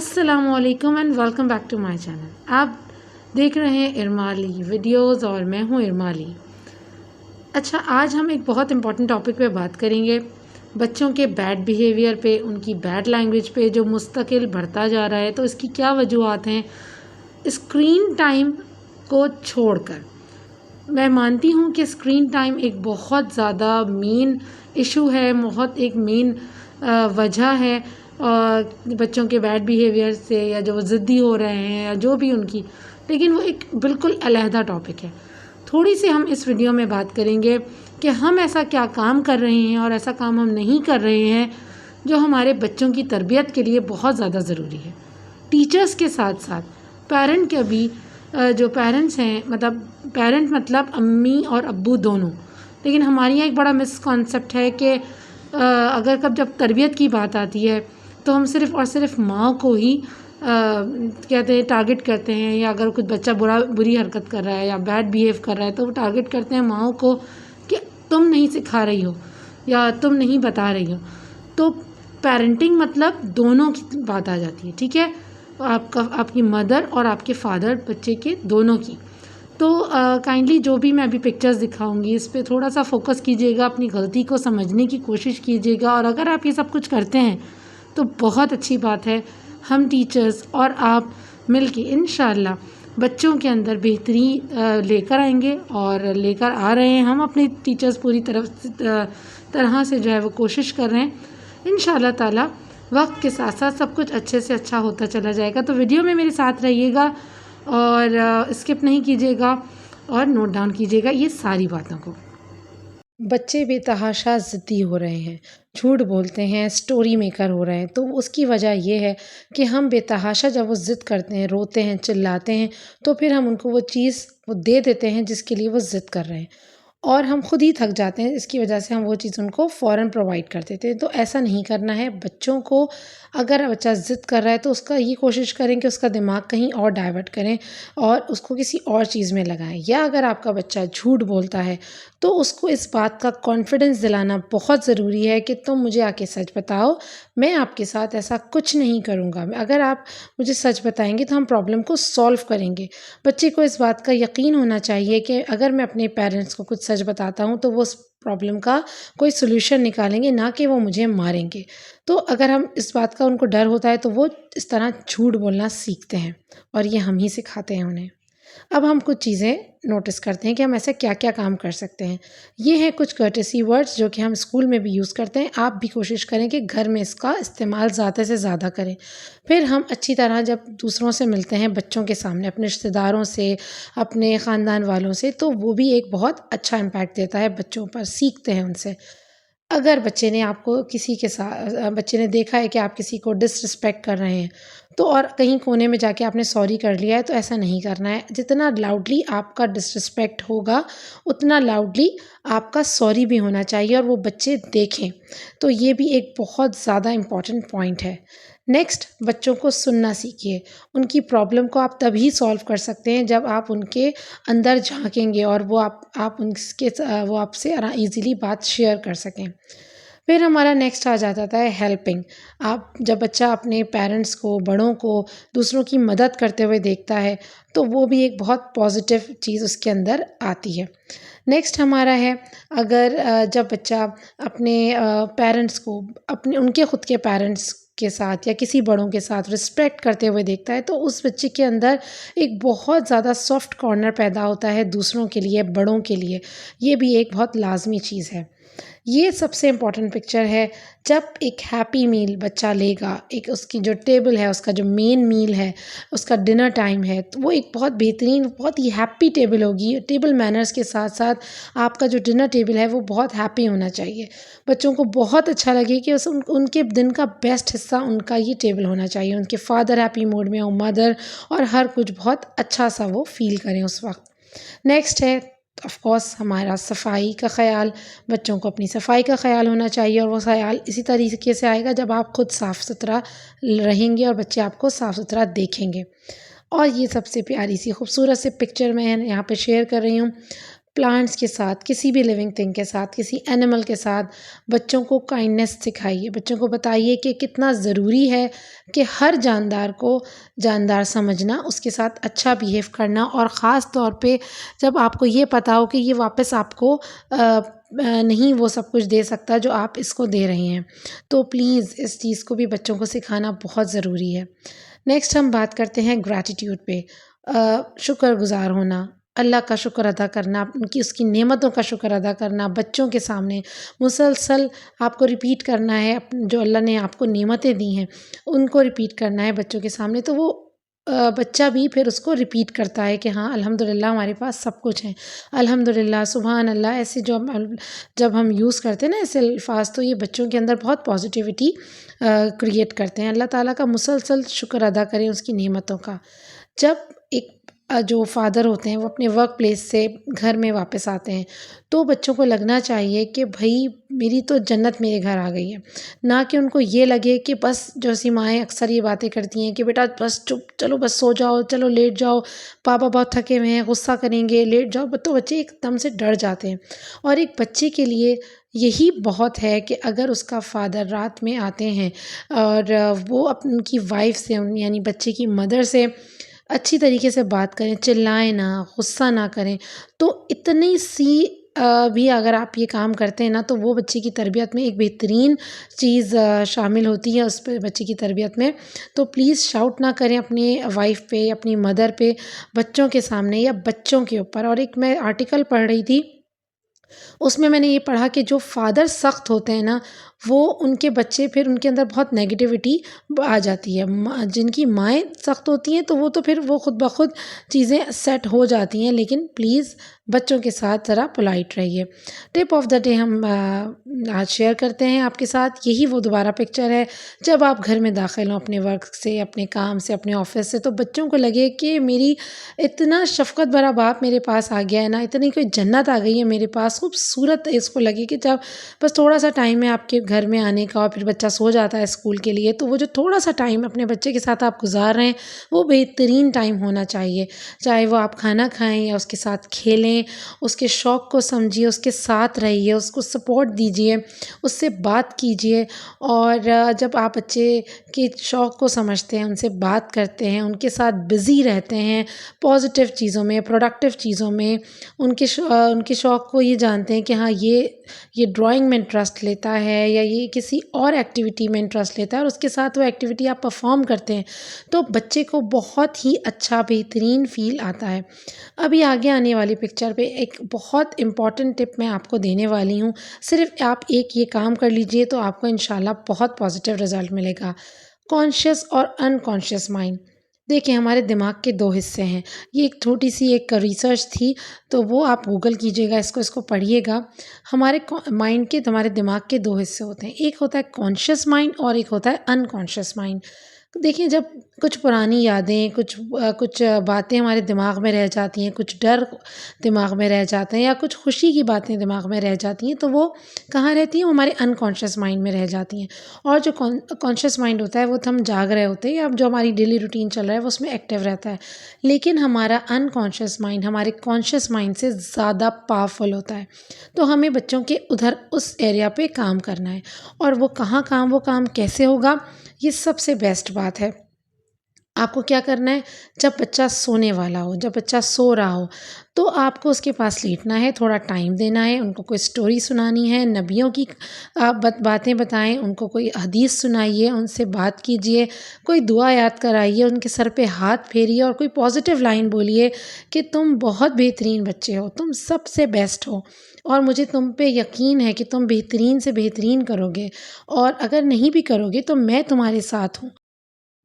अस्सलामुअलैकुम and welcome back to my channel. आप देख रहे हैं इरमाली वीडियोस और मैं हूं इरमाली। अच्छा, आज हम एक बहुत इम्पॉर्टेंट टॉपिक पे बात करेंगे, बच्चों के बैड बिहेवियर पे, उनकी बैड लैंग्वेज पे जो मुस्तकिल बढ़ता जा रहा है। तो इसकी क्या वजूहत हैं स्क्रीन टाइम को छोड़कर। मैं मानती हूँ कि स्क्रीन टाइम एक बहुत ज़्यादा मेन इशू है, बहुत एक मेन वजह है बच्चों के बैड बिहेवियर से, या जो वो ज़िद्दी हो रहे हैं या जो भी उनकी, लेकिन वो एक बिल्कुल अलहदा टॉपिक है। थोड़ी सी हम इस वीडियो में बात करेंगे कि हम ऐसा क्या काम कर रहे हैं और ऐसा काम हम नहीं कर रहे हैं जो हमारे बच्चों की तरबियत के लिए बहुत ज़्यादा ज़रूरी है। टीचर्स के साथ साथ पेरेंट के भी, जो पेरेंट्स हैं, मतलब अम्मी और अब्बू दोनों। लेकिन हमारे यहाँ एक बड़ा मिसकॉन्सेप्ट है कि जब तरबियत की बात आती है तो हम सिर्फ़ और सिर्फ माँ को ही कहते हैं, टारगेट करते हैं। या अगर कुछ बच्चा बुरी हरकत कर रहा है या बैड बिहेव कर रहा है तो वो टारगेट करते हैं माँ को कि तुम नहीं सिखा रही हो या तुम नहीं बता रही हो। तो पेरेंटिंग मतलब दोनों की बात आ जाती है, ठीक है, आपकी मदर और आपके फादर, बच्चे के दोनों की। तो काइंडली जो भी मैं अभी पिक्चर्स दिखाऊंगी इस पे थोड़ा सा फोकस कीजिएगा, अपनी गलती को समझने की कोशिश कीजिएगा। और अगर आप ये सब कुछ करते हैं तो बहुत अच्छी बात है। हम टीचर्स और आप मिलके इंशाल्लाह बच्चों के अंदर बेहतरी लेकर आएंगे और लेकर आ रहे हैं। हम अपने टीचर्स पूरी तरह से जो है वो कोशिश कर रहे हैं। इंशाल्लाह ताला वक्त के साथ साथ सब कुछ अच्छे से अच्छा होता चला जाएगा। तो वीडियो में मेरे साथ रहिएगा और स्किप नहीं कीजिएगा और नोट डाउन कीजिएगा ये सारी बातों को। बच्चे बेतहाशा ज़िद्दी हो रहे हैं, झूठ बोलते हैं, स्टोरी मेकर हो रहे हैं। तो उसकी वजह ये है कि हम बेतहाशा जब वो ज़िद करते हैं, रोते हैं, चिल्लाते हैं, तो फिर हम उनको वो चीज़ वो दे देते हैं जिसके लिए वो ज़िद कर रहे हैं, और हम खुद ही थक जाते हैं। इसकी वजह से हम वो चीज़ उनको फ़ौरन प्रोवाइड कर देते हैं। तो ऐसा नहीं करना है। बच्चों को, अगर बच्चा ज़िद कर रहा है तो उसका ये कोशिश करें कि उसका दिमाग कहीं और डाइवर्ट करें और उसको किसी और चीज़ में लगाएं। या अगर आपका बच्चा झूठ बोलता है तो उसको इस बात का कॉन्फिडेंस दिलाना बहुत ज़रूरी है कि तुम मुझे आके सच बताओ, मैं आपके साथ ऐसा कुछ नहीं करूँगा। अगर आप मुझे सच बताएंगे तो हम प्रॉब्लम को सॉल्व करेंगे। बच्चे को इस बात का यकीन होना चाहिए कि अगर मैं अपने पेरेंट्स को कुछ सच बताता हूँ तो वो उस प्रॉब्लम का कोई सोल्यूशन निकालेंगे, ना कि वो मुझे मारेंगे। तो अगर हम इस बात का उनको डर होता है तो वो इस तरह झूठ बोलना सीखते हैं और ये हम ही सिखाते हैं उन्हें। अब हम कुछ चीज़ें नोटिस करते हैं कि हम ऐसे क्या क्या काम कर सकते हैं। ये हैं कुछ कर्टेसी वर्ड्स जो कि हम स्कूल में भी यूज़ करते हैं। आप भी कोशिश करें कि घर में इसका इस्तेमाल ज़्यादा से ज़्यादा करें। फिर हम अच्छी तरह जब दूसरों से मिलते हैं, बच्चों के सामने, अपने रिश्तेदारों से, अपने ख़ानदान वालों से, तो वो भी एक बहुत अच्छा इम्पैक्ट देता है बच्चों पर, सीखते हैं उनसे। अगर बच्चे ने देखा है कि आप किसी को डिसरिस्पेक्ट कर रहे हैं तो, और कहीं कोने में जाके आपने सॉरी कर लिया है, तो ऐसा नहीं करना है। जितना लाउडली आपका डिसरिस्पेक्ट होगा उतना लाउडली आपका सॉरी भी होना चाहिए और वो बच्चे देखें। तो ये भी एक बहुत ज़्यादा इम्पॉर्टेंट पॉइंट है। नेक्स्ट, बच्चों को सुनना सीखिए। उनकी प्रॉब्लम को आप तभी सॉल्व कर सकते हैं जब आप उनके अंदर झाँकेंगे और वो आपसे ईज़िली बात शेयर कर सकें। फिर हमारा नेक्स्ट आ जाता है हेल्पिंग। जब बच्चा अपने पेरेंट्स को, बड़ों को, दूसरों की मदद करते हुए देखता है तो वो भी एक बहुत पॉजिटिव चीज़ उसके अंदर आती है। नेक्स्ट हमारा है, अगर जब बच्चा अपने पेरेंट्स को, उनके ख़ुद के पेरेंट्स के साथ या किसी बड़ों के साथ रिस्पेक्ट करते हुए देखता है तो उस बच्चे के अंदर एक बहुत ज़्यादा सॉफ्ट कॉर्नर पैदा होता है दूसरों के लिए, बड़ों के लिए। ये भी एक बहुत लाजमी चीज़ है। ये सबसे इम्पॉर्टेंट पिक्चर है। जब एक हैप्पी मील बच्चा लेगा, एक उसकी जो टेबल है, उसका जो मेन मील है, उसका डिनर टाइम है, तो वो एक बहुत बेहतरीन, बहुत ही हैप्पी टेबल होगी। टेबल मैनर्स के साथ साथ आपका जो डिनर टेबल है वो बहुत हैप्पी होना चाहिए। बच्चों को बहुत अच्छा लगे कि उनके दिन का बेस्ट हिस्सा उनका ये टेबल होना चाहिए। उनके फादर हैप्पी मूड में हो, मदर, और हर कुछ बहुत अच्छा सा वो फील करें उस वक्त। नेक्स्ट है ऑफ कोर्स हमारा सफाई का ख़याल। बच्चों को अपनी सफाई का ख़याल होना चाहिए और वो ख़याल इसी तरीके से आएगा जब आप खुद साफ़ सुथरा रहेंगे और बच्चे आपको साफ़ सुथरा देखेंगे। और ये सबसे प्यारी सी खूबसूरत सी पिक्चर मैं यहाँ पे शेयर कर रही हूँ। प्लांट्स के साथ, किसी भी लिविंग थिंग के साथ, किसी एनिमल के साथ बच्चों को काइंडनेस सिखाइए। बच्चों को बताइए कि कितना ज़रूरी है कि हर जानदार को जानदार समझना, उसके साथ अच्छा बिहेव करना, और ख़ास तौर पे जब आपको ये पता हो कि ये वापस आपको नहीं वो सब कुछ दे सकता जो आप इसको दे रही हैं। तो प्लीज़ इस चीज़ को भी बच्चों को सिखाना बहुत ज़रूरी है। नेक्स्ट हम बात करते हैं ग्रैटिट्यूड पे। शुक्रगुज़ार होना, अल्लाह का शुक्र अदा करना, उनकी उसकी नेमतों का शुक्र अदा करना बच्चों के सामने मुसलसल आपको रिपीट करना है। जो अल्लाह ने आपको नेमतें दी हैं उनको रिपीट करना है बच्चों के सामने, तो वो बच्चा भी फिर उसको रिपीट करता है कि हाँ अल्हम्दुलिल्लाह हमारे पास सब कुछ है, अल्हम्दुलिल्लाह, सुभान अल्लाह। ऐसे जब हम यूज़ करते हैं ना ऐसे अल्फाज, तो ये बच्चों के अंदर बहुत पॉजिटिविटी क्रिएट करते हैं। अल्लाह ताला का मुसलसल शुक्र अदा करें उसकी नेमतों का। जब एक जो फ़ादर होते हैं वो अपने वर्क प्लेस से घर में वापस आते हैं, तो बच्चों को लगना चाहिए कि भई मेरी तो जन्नत मेरे घर आ गई है। ना कि उनको ये लगे कि बस, जो सी माएँ अक्सर ये बातें करती हैं कि बेटा बस चुप, चलो बस सो जाओ, चलो लेट जाओ, पापा बहुत थके हुए हैं, गुस्सा करेंगे, लेट जाओ। तो बच्चे एकदम से डर जाते हैं। और एक बच्चे के लिए यही बहुत है कि अगर उसका फ़ादर रात में आते हैं और वो उनकी वाइफ़ से, यानी बच्चे की मदर से अच्छी तरीके से बात करें, चिल्लाएँ ना, गुस्सा ना करें, तो इतनी सी भी अगर आप ये काम करते हैं ना, तो वो बच्चे की तरबियत में एक बेहतरीन चीज़ शामिल होती है उस पे, बच्चे की तरबियत में। तो प्लीज़ शाउट ना करें अपनी वाइफ़ पे, अपनी मदर पे, बच्चों के सामने या बच्चों के ऊपर। और एक मैं आर्टिकल पढ़ रही थी, उसमें मैंने ये पढ़ा कि जो फ़ादर सख्त होते हैं ना, वो उनके बच्चे फिर उनके अंदर बहुत नेगेटिविटी आ जाती है। जिनकी माएँ सख्त होती हैं तो वो तो फिर वो खुद ब खुद चीज़ें सेट हो जाती हैं। लेकिन प्लीज़ बच्चों के साथ ज़रा पोलाइट रहिए। टिप ऑफ द डे हम आज शेयर करते हैं आपके साथ। यही वो दोबारा पिक्चर है, जब आप घर में दाखिल हों अपने वर्क से, अपने काम से, अपने ऑफ़िस से, तो बच्चों को लगे कि मेरी इतना शफ़क़त भरा बाप मेरे पास आ गया है ना, इतनी कोई जन्नत आ गई है मेरे पास। खूबसूरत इसको लगे कि जब बस थोड़ा-सा टाइम है आपके घर में आने का और फिर बच्चा सो जाता है स्कूल के लिए, तो वो जो थोड़ा-सा टाइम अपने बच्चे के साथ आप गुज़ार रहे हैं, वो बेहतरीन टाइम होना चाहिए। चाहे वो आप खाना खाएँ या उसके साथ खेलें, उसके शौक़ को समझिए, उसके साथ रहिए, उसको सपोर्ट दीजिए, उससे बात कीजिए। और जब आप बच्चे के शौक़ को समझते हैं, उनसे बात करते हैं, उनके साथ बिज़ी रहते हैं, पॉज़िटिव चीज़ों में, प्रोडक्टिव चीज़ों में, उनके शौक़ को ये जानते हैं कि हाँ ये ड्राइंग में इंटरेस्ट लेता है या ये किसी और एक्टिविटी में इंटरेस्ट लेता है, और उसके साथ वो एक्टिविटी आप परफॉर्म करते हैं, तो बच्चे को बहुत ही अच्छा बेहतरीन फ़ील आता है। अभी आगे आने वाली पिक्चर पे एक बहुत इम्पॉर्टेंट टिप मैं आपको देने वाली हूँ। सिर्फ आप एक ये काम कर लीजिए तो आपको इंशाल्लाह बहुत पॉजिटिव रिज़ल्ट मिलेगा। कॉन्शियस और अनकॉन्शियस माइंड। देखिए, हमारे दिमाग के 2 हिस्से हैं। ये एक छोटी-सी एक रिसर्च थी, तो वो आप गूगल कीजिएगा, इसको पढ़िएगा। हमारे माइंड के, हमारे दिमाग के 2 हिस्से होते हैं। एक होता है कॉन्शियस माइंड और एक होता है अनकॉन्शियस माइंड। देखिए, जब कुछ पुरानी यादें, कुछ बातें हमारे दिमाग में रह जाती हैं, कुछ डर दिमाग में रह जाते हैं या कुछ खुशी की बातें दिमाग में रह जाती हैं, तो वो कहाँ रहती हैं? वो हमारे अनकॉन्शियस माइंड में रह जाती हैं। और जो कॉन्शियस माइंड होता है, वो तो हम जाग रहे होते हैं या जो हमारी डेली रूटीन चल रहा है वो उसमें एक्टिव रहता है। लेकिन हमारा अनकॉन्शियस माइंड हमारे कॉन्शियस माइंड से ज़्यादा पावरफुल होता है। तो हमें बच्चों के उधर उस एरिया पे काम करना है। और वो काम कैसे होगा? ये सबसे बेस्ट बात है। आपको क्या करना है, जब बच्चा सोने वाला हो, जब बच्चा सो रहा हो, तो आपको उसके पास लेटना है, थोड़ा टाइम देना है, उनको कोई स्टोरी सुनानी है, नबियों की बातें बताएं, उनको कोई हदीस सुनाइए, उनसे बात कीजिए, कोई दुआ याद कराइए, उनके सर पे हाथ फेरिए और कोई पॉजिटिव लाइन बोलिए कि तुम बहुत बेहतरीन बच्चे हो, तुम सबसे बेस्ट हो और मुझे तुम पे यकीन है कि तुम बेहतरीन से बेहतरीन करोगे, और अगर नहीं भी करोगे तो मैं तुम्हारे साथ हूँ।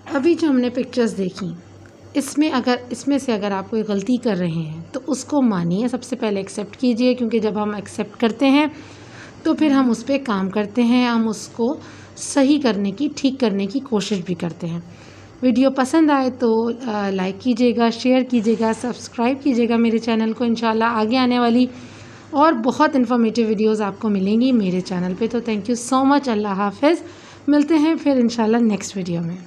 अभी जो हमने पिक्चर्स देखी, इसमें से अगर आप कोई गलती कर रहे हैं तो उसको मानिए, सबसे पहले एक्सेप्ट कीजिए, क्योंकि जब हम एक्सेप्ट करते हैं तो फिर हम उस पर काम करते हैं, हम उसको सही करने की, ठीक करने की कोशिश भी करते हैं। वीडियो पसंद आए तो लाइक कीजिएगा, शेयर कीजिएगा, सब्सक्राइब कीजिएगा मेरे चैनल को। इंशाल्लाह आगे आने वाली और बहुत इन्फॉर्मेटिव वीडियोज़ आपको मिलेंगी मेरे चैनल पे। तो थैंक यू सो मच। अल्लाह हाफ़िज़। मिलते हैं फिर इंशाल्लाह नेक्स्ट वीडियो में।